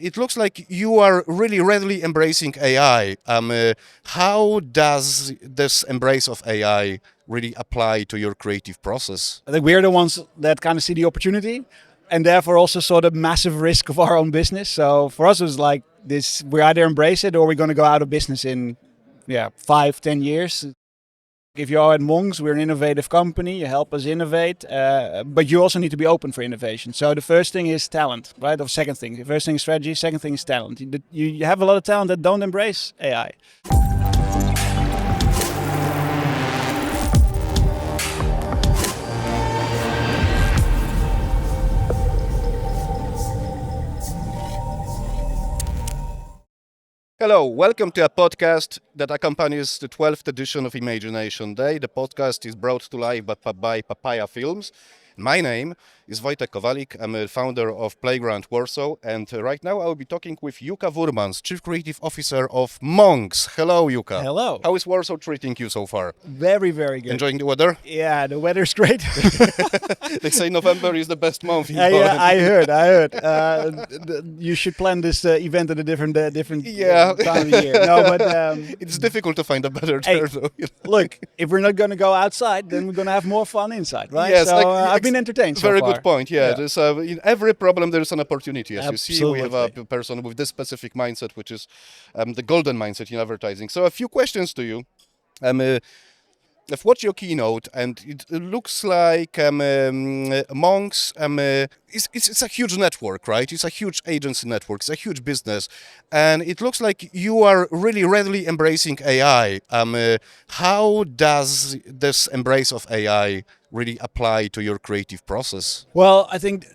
It looks like you are really readily embracing AI. How does this embrace of AI really apply to your creative process? I think we're the ones that kind of see the opportunity and therefore also saw the massive risk of our own business. So for us, it was like this, we either embrace it or we're going to go out of business in 5-10 years. If you are at Monks, we're an innovative company. You help us innovate, but you also need to be open for innovation. So the first thing is talent, right? Or second thing. The first thing is strategy. Second thing is talent. You have a lot of talent that don't embrace AI. Hello, welcome to a podcast that accompanies the 12th edition of Imagination Day. The podcast is brought to life by Papaya Films. My name is Wojtek Kowalik. I'm a founder of Playground Warsaw, and right now I will be talking with Jouke Vuurmans, Chief Creative Officer of Monks. Hello, Jouke. Hello. How is Warsaw treating you so far? Very, very good. Enjoying the weather? Yeah, the weather's great. They say November is the best month in Yeah, Poland. I heard. You should plan this event at a different time of the year. No, but it's difficult to find a better Hey, term. Though, look, if we're not going to go outside, then we're going to have more fun inside, right? Yes, so I've been entertained so Very far. good point. Yeah, there's in every problem there is an opportunity. As you see, we have a Absolutely. person with this specific mindset, which is the golden mindset in advertising. So a few questions to you. I've watched your keynote, and it looks like Monks. It's a huge network, right? It's a huge agency network. It's a huge business, and it looks like you are really readily embracing AI. How does this embrace of AI really apply to your creative process? Well, I think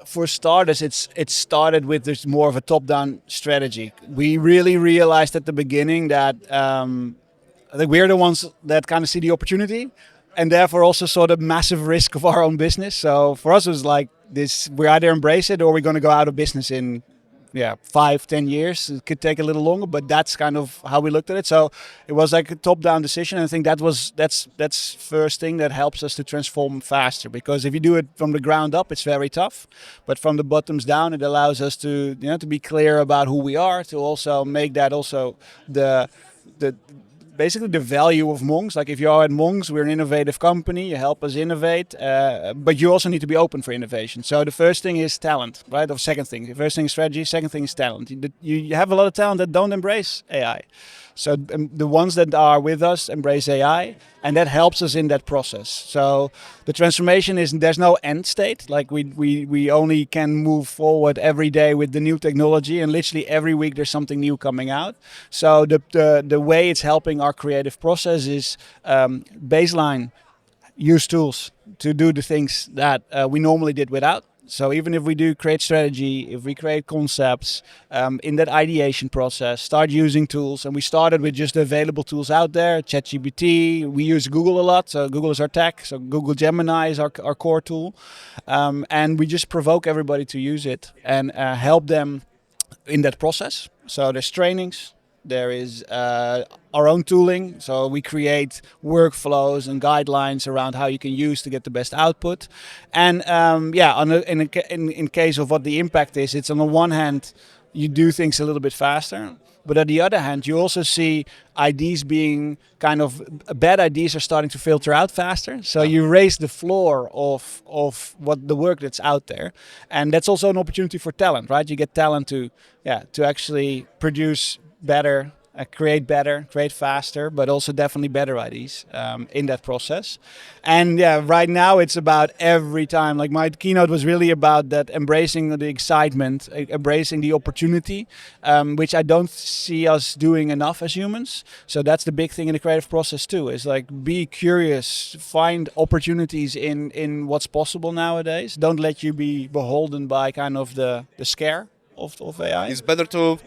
for starters, it started with this more of a top-down strategy. We really realized at the beginning that I think we're the ones that kind of see the opportunity and therefore also saw the massive risk of our own business. So for us, it was like this, we either embrace it or we're going to go out of business in 5-10 years. It could take a little longer, but that's kind of how we looked at it. So it was like a top-down decision. And I think that's first thing that helps us to transform faster, because if you do it from the ground up, it's very tough. But from the bottoms down, it allows us to to be clear about who we are, to also make that also basically the value of Monks. Like if you are at Monks, we're an innovative company. You help us innovate, but you also need to be open for innovation. So the first thing is talent, right? Or second thing. The first thing is strategy. Second thing is talent. You have a lot of talent that don't embrace AI. So the ones that are with us embrace AI, and that helps us in that process. So the transformation there's no end state. Like we only can move forward every day with the new technology, and literally every week there's something new coming out. So the way it's helping our creative process is baseline, use tools to do the things that we normally did without. So even if we do create strategy, if we create concepts, in that ideation process, start using tools. And we started with just the available tools out there, ChatGPT. We use Google a lot, so Google is our tech. So Google Gemini is our core tool. And we just provoke everybody to use it and help them in that process. So there's trainings. There is our own tooling, so we create workflows and guidelines around how you can use to get the best output. And in case of what the impact is, it's on the one hand, you do things a little bit faster, but on the other hand, you also see ideas being bad ideas are starting to filter out faster. So you raise the floor of what the work that's out there, and that's also an opportunity for talent, right? You get talent to actually produce better, create faster, but also definitely better ideas in that process. And right now it's about every time, like my keynote was really about that, embracing the excitement, embracing the opportunity, which I don't see us doing enough as humans. So that's the big thing in the creative process too, is like be curious, find opportunities in what's possible nowadays. Don't let you be beholden by kind of the scare of AI. It's better to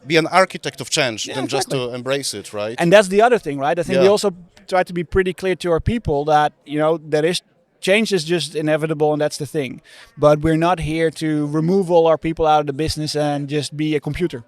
be an architect of change than just exactly. to embrace it, right? And that's the other thing, right? I think we also try to be pretty clear to our people that, there is change is just inevitable, and that's the thing. But we're not here to remove all our people out of the business and just be a computer.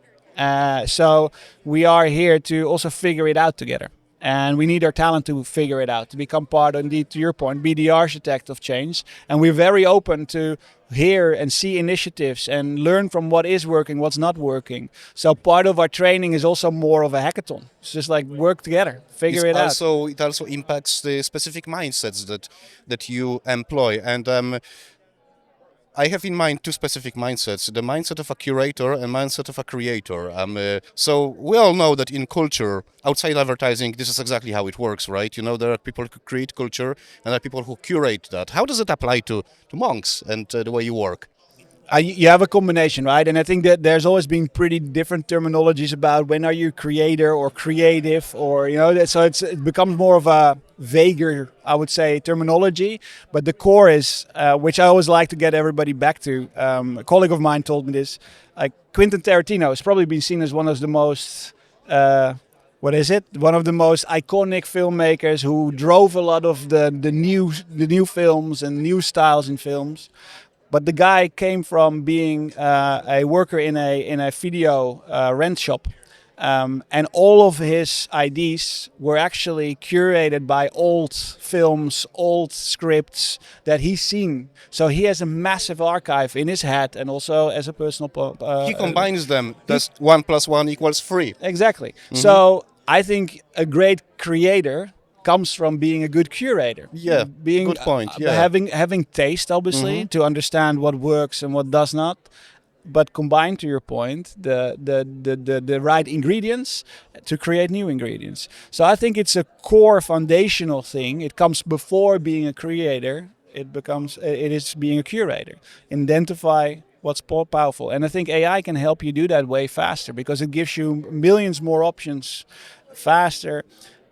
So we are here to also figure it out together. And we need our talent to figure it out, to become part, indeed, to your point, be the architect of change. And we're very open to hear and see initiatives and learn from what is working, what's not working. So part of our training is also more of a hackathon. It's just like work together, figure it out. It also impacts the specific mindsets that you employ. And I have in mind two specific mindsets: the mindset of a curator and mindset of a creator. So we all know that in culture, outside advertising, this is exactly how it works, right? You know, there are people who create culture and there are people who curate that. How does it apply to Monks and the way you work? You have a combination, right? And I think that there's always been pretty different terminologies about when are you creator or creative, or, you know, so it becomes more of a vaguer, I would say, terminology. But the core is, which I always like to get everybody back to. A colleague of mine told me this. Quentin Tarantino has probably been seen as one of the most, one of the most iconic filmmakers who drove a lot of the new films and new styles in films. But the guy came from being a worker in a video rent shop. And all of his ideas were actually curated by old films, old scripts that he's seen. So he has a massive archive in his head, and also as a personal... he combines them. That's 1 + 1 = 3. Exactly. Mm-hmm. So I think a great creator comes from being a good curator. Yeah, good point. Having taste, obviously, to understand what works and what does not. But combined, to your point, the right ingredients to create new ingredients. So I think it's a core foundational thing. It comes before being a creator. It is being a curator. Identify what's powerful. And I think AI can help you do that way faster, because it gives you millions more options faster.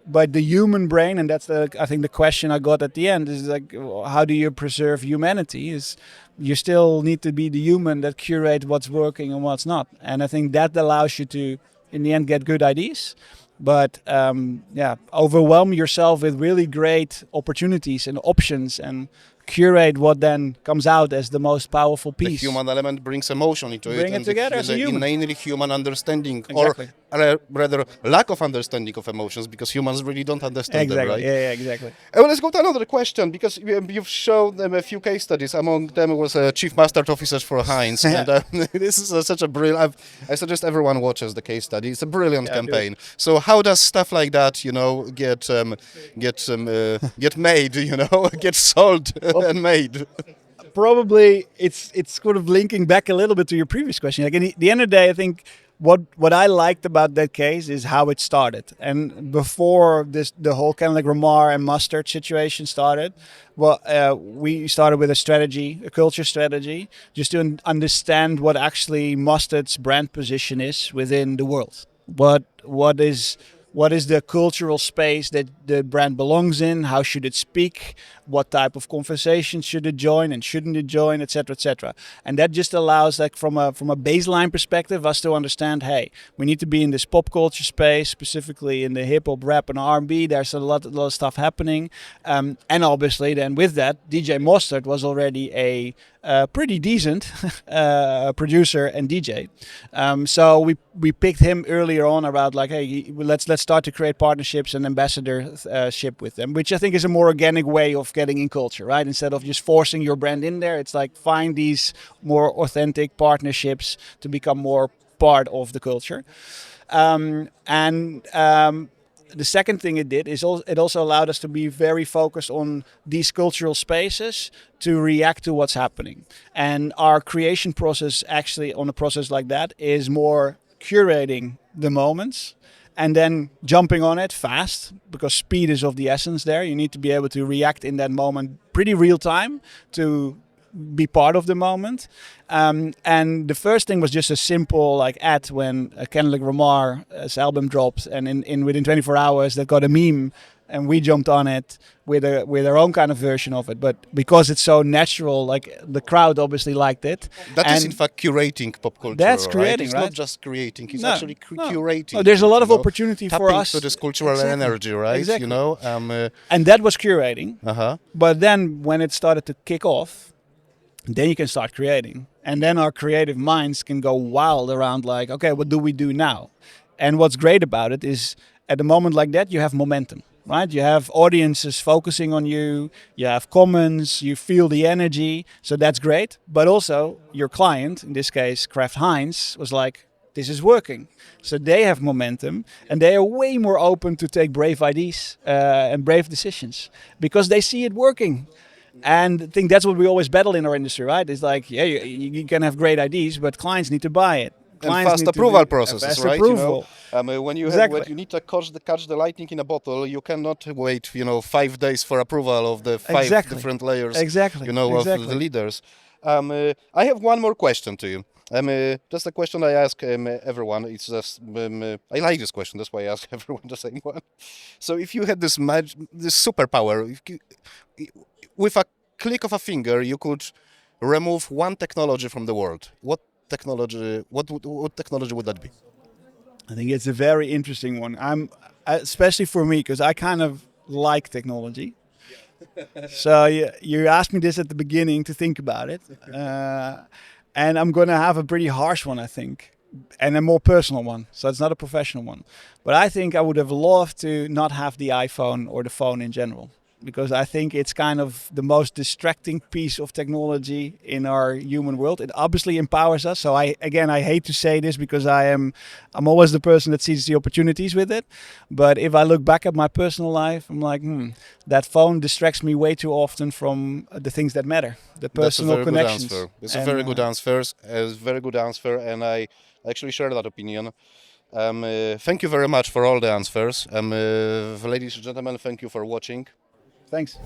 But the human brain, and that's I think the question I got at the end, is like, how do you preserve humanity? Is you still need to be the human that curate what's working and what's not. And I think that allows you to, in the end, get good ideas. But overwhelm yourself with really great opportunities and options, and curate what then comes out as the most powerful piece. The human element brings emotion into it. Bring it together as a human. Innately human understanding, exactly. Or rather lack of understanding of emotions, because humans really don't understand them, right? Yeah, exactly. Well, let's go to another question, because you've shown them a few case studies. Among them was Chief Master Officer for Heinz. And this is such a brilliant... I suggest everyone watches the case study. It's a brilliant campaign. So how does stuff like that, you know, get made, you know, get sold and made? Probably it's sort of linking back a little bit to your previous question. Like, at the end of the day, I think what I liked about that case is how it started. And before the whole kind of like Ramar and Mustard situation started, we started with a culture strategy, just to understand what actually Mustard's brand position is within the world. What is the cultural space that the brand belongs in? How should it speak? What type of conversation should it join and shouldn't it join, etc., etc. And that just allows, like, from a baseline perspective, us to understand, hey, we need to be in this pop culture space, specifically in the hip hop, rap, and R&B. There's a lot of stuff happening, and obviously, then with that, DJ Mustard was already a pretty decent producer and DJ. So we picked him earlier on about, like, hey, let's start to create partnerships and ambassadorship with them, which I think is a more organic way of getting in culture, right? Instead of just forcing your brand in there, it's like find these more authentic partnerships to become more part of the culture. The second thing it did is it also allowed us to be very focused on these cultural spaces to react to what's happening. And our creation process, actually, on a process like that, is more curating the moments and then jumping on it fast, because speed is of the essence there. You need to be able to react in that moment pretty real time to be part of the moment. And the first thing was just a simple like ad when Kendrick Lamar's album dropped, and in within 24 hours that got a meme, and we jumped on it with our own kind of version of it. But because it's so natural, like, the crowd obviously liked it. That is in fact curating pop culture. That's creating, It's right? not just creating; it's actually curating. No, there's a lot of opportunity for us. Tapping to this cultural energy, right? Exactly. You know, and that was curating. Uh-huh. But then when it started to kick off, then you can start creating. And then our creative minds can go wild around, like, okay, what do we do now? And what's great about it is at a moment like that, you have momentum, right? You have audiences focusing on you, you have comments, you feel the energy, so that's great. But also your client, in this case Kraft Heinz, was like, this is working. So they have momentum and they are way more open to take brave ideas and brave decisions because they see it working. And I think that's what we always battle in our industry, right? It's like, yeah, you can have great ideas, but clients need to buy it. And fast approval processes, fast right? Approval. When you Exactly. when you need to catch the lightning in a bottle, you cannot wait, 5 days for approval of the 5 Exactly. different layers, Exactly. of the leaders. I have one more question to you. Just a question I ask everyone. It's just I like this question. That's why I ask everyone the same one. So, if you had this superpower, with a click of a finger, you could remove one technology from the world. What technology? What technology would that be? I think it's a very interesting one. Especially for me, because I kind of like technology. So you asked me this at the beginning to think about it. And I'm going to have a pretty harsh one, I think, and a more personal one. So it's not a professional one. But I think I would have loved to not have the iPhone or the phone in general, because I think it's kind of the most distracting piece of technology in our human world. It obviously empowers us. So I hate to say this because I'm always the person that sees the opportunities with it. But if I look back at my personal life, I'm like, that phone distracts me way too often from the things that matter, the personal connections. It's a very good answer. It's a very good answer, and I actually share that opinion. Thank you very much for all the answers. Ladies and gentlemen, thank you for watching. Thanks.